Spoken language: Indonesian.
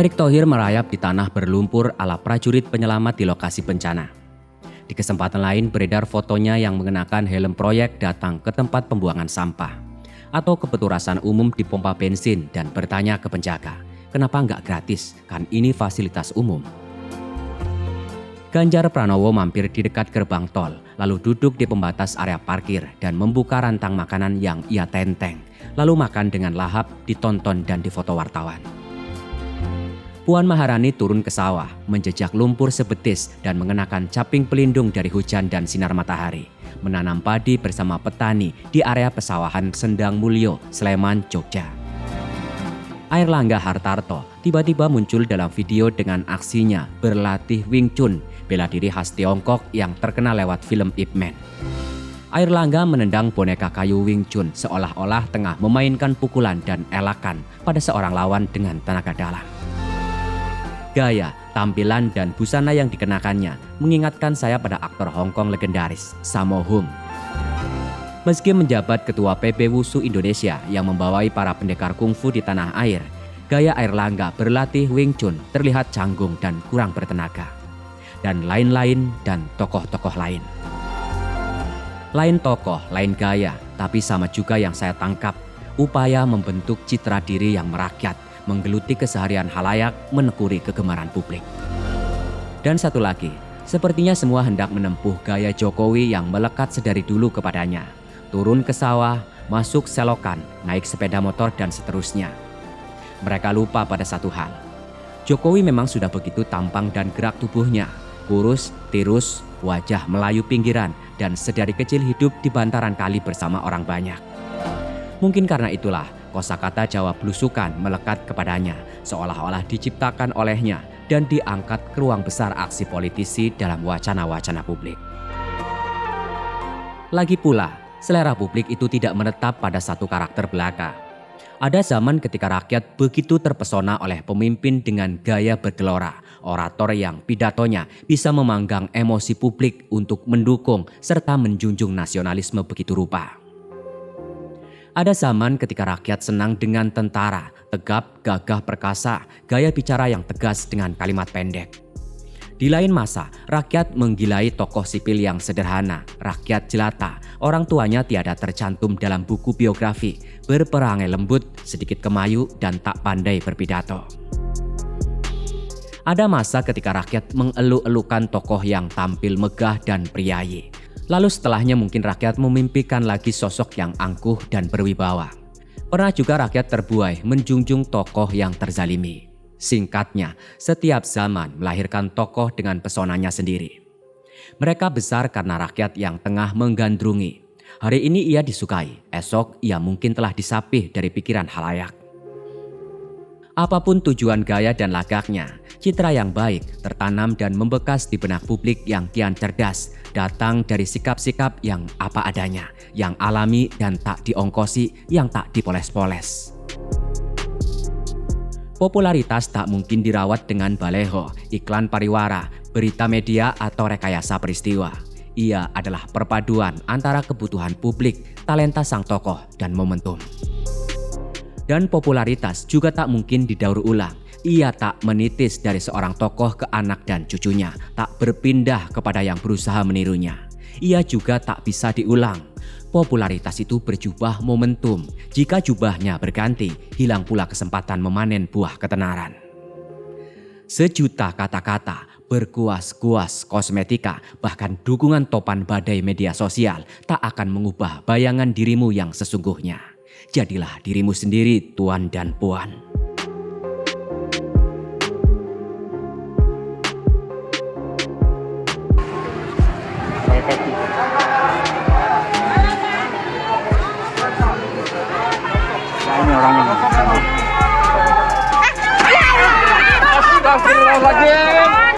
Erick Thohir merayap di tanah berlumpur ala prajurit penyelamat di lokasi bencana. Di kesempatan lain beredar fotonya yang mengenakan helm proyek datang ke tempat pembuangan sampah atau ke peturasan umum di pompa bensin dan bertanya ke penjaga, kenapa nggak gratis, kan ini fasilitas umum. Ganjar Pranowo mampir di dekat gerbang tol, lalu duduk di pembatas area parkir dan membuka rantang makanan yang ia tenteng, lalu makan dengan lahap, ditonton dan difoto wartawan. Puan Maharani turun ke sawah, menjejak lumpur sebetis dan mengenakan caping pelindung dari hujan dan sinar matahari, menanam padi bersama petani di area pesawahan Sendang Mulyo, Sleman, Jogja. Airlangga Hartarto tiba-tiba muncul dalam video dengan aksinya berlatih Wing Chun, bela diri khas Tiongkok yang terkenal lewat film Ip Man. Airlangga menendang boneka kayu Wing Chun seolah-olah tengah memainkan pukulan dan elakan pada seorang lawan dengan tenaga dalam. Gaya, tampilan, dan busana yang dikenakannya mengingatkan saya pada aktor Hong Kong legendaris Sammo Hung. Meski menjabat Ketua PB Wushu Indonesia yang membawai para pendekar kungfu di tanah air, gaya Airlangga berlatih Wing Chun terlihat canggung dan kurang bertenaga. Dan lain-lain dan tokoh-tokoh lain. Lain tokoh, lain gaya, tapi sama juga yang saya tangkap, upaya membentuk citra diri yang merakyat, menggeluti keseharian halayak, menekuri kegemaran publik. Dan satu lagi, sepertinya semua hendak menempuh gaya Jokowi yang melekat sedari dulu kepadanya. Turun ke sawah, masuk selokan, naik sepeda motor dan seterusnya. Mereka lupa pada satu hal. Jokowi memang sudah begitu tampang dan gerak tubuhnya, kurus, tirus, wajah Melayu pinggiran, dan sedari kecil hidup di bantaran kali bersama orang banyak. Mungkin karena itulah kosakata Jawa blusukan melekat kepadanya, seolah-olah diciptakan olehnya dan diangkat ke ruang besar aksi politisi dalam wacana-wacana publik. Lagi pula, selera publik itu tidak menetap pada satu karakter belaka. Ada zaman ketika rakyat begitu terpesona oleh pemimpin dengan gaya bergelora, orator yang pidatonya bisa memanggang emosi publik untuk mendukung serta menjunjung nasionalisme begitu rupa. Ada zaman ketika rakyat senang dengan tentara, tegap, gagah perkasa, gaya bicara yang tegas dengan kalimat pendek. Di lain masa, rakyat menggilai tokoh sipil yang sederhana, rakyat jelata, orang tuanya tiada tercantum dalam buku biografi, berperangai lembut, sedikit kemayu, dan tak pandai berpidato. Ada masa ketika rakyat mengeluk-elukan tokoh yang tampil megah dan priayi. Lalu setelahnya mungkin rakyat memimpikan lagi sosok yang angkuh dan berwibawa. Pernah juga rakyat terbuai menjunjung tokoh yang terzalimi. Singkatnya, setiap zaman melahirkan tokoh dengan pesonanya sendiri. Mereka besar karena rakyat yang tengah menggandrungi. Hari ini ia disukai, esok ia mungkin telah disapih dari pikiran halayak. Apapun tujuan gaya dan lagaknya, citra yang baik tertanam dan membekas di benak publik yang kian cerdas, datang dari sikap-sikap yang apa adanya, yang alami dan tak diongkosi, yang tak dipoles-poles. Popularitas tak mungkin dirawat dengan baleho, iklan pariwara, berita media atau rekayasa peristiwa. Ia adalah perpaduan antara kebutuhan publik, talenta sang tokoh, dan momentum. Dan popularitas juga tak mungkin didaur ulang. Ia tak menitis dari seorang tokoh ke anak dan cucunya, tak berpindah kepada yang berusaha menirunya. Ia juga tak bisa diulang. Popularitas itu berjubah momentum. Jika jubahnya berganti, hilang pula kesempatan memanen buah ketenaran. Sejuta kata-kata, berkuas-kuas kosmetika, bahkan dukungan topan badai media sosial tak akan mengubah bayangan dirimu yang sesungguhnya. Jadilah dirimu sendiri, tuan dan puan. Ini orangnya. Astagfirullahaladzim.